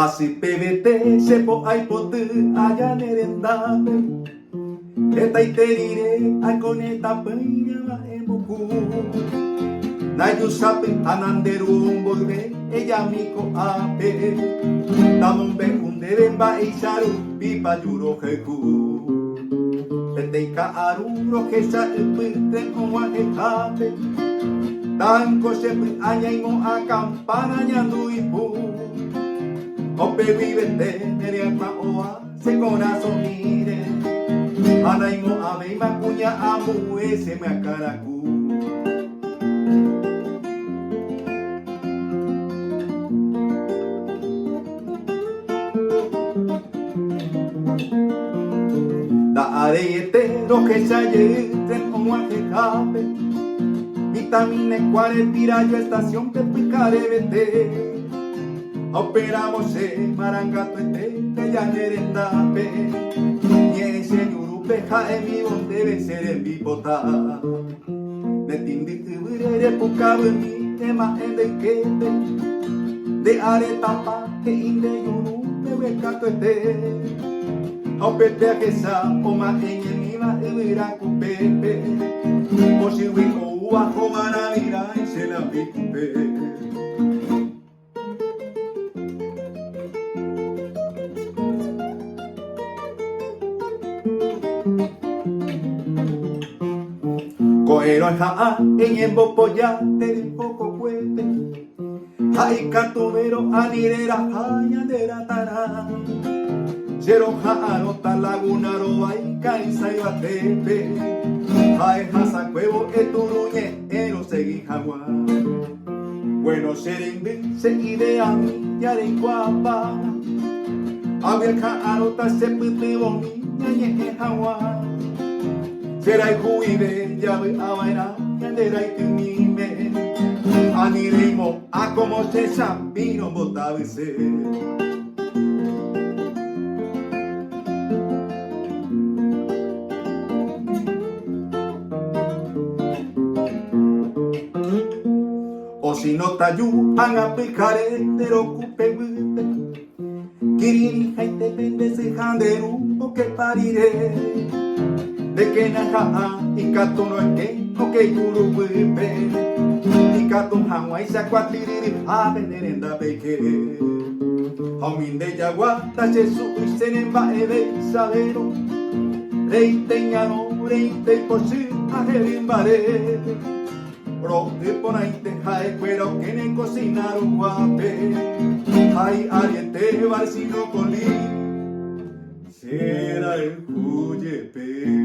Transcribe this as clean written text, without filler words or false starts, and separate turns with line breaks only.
Así PBT sepo aipotu ayan erendape eta iterire akoneta peña emoku nayu sape ananderu volve ella miko ape tamombe undebe ba isaru pipa yuro heku Teteika aruro kesa epite oa ekape tanko sepe anyaimo akampana nyandu ipu Ope vivete neriakma oa se corazón mire Anaimo ame makunya amu ese me akaraku Da arete lo que se ayete oa que cape Vitamine cuare pirayo estación que picare vete Operamos en Marangato te ya nerendape Ni señurupe jaemi debe ser en bipota Netindi uburere pukabu mi tema en de kete De aretapa que inde yurupe wekato Opete a que sa oma en enima ubira kupepe Oshiwiko uajo manamira y se la picupe Coero ja'a en embopoya te di poco cuete Hai catubero anirera hañadera tará Cero ja'a nota laguna roa caisa y batepe Hai hasa cuevo eturuñe ero segui jagua Bueno serende se idea mi yare guapa Había ja'a nota se putebo mi ñañe jagua Serai juide llave a vaina yanderai tunime Aniremo a como se sambino botavese O si no tayu anga picare te lo cupe guite Kiriri jaite pende se janderu o que parire De que naja y kato no es que o que yuru pupe y kato hawa y sacuatiriri a venerenda peke Haumin de yagua ta chesu y senemba ebe sabero Reite ñano reite posi a jerimbare Pro de ponaite jae cuero que ne cocinaron guape Hay ariete barcino colí Será el cuyepe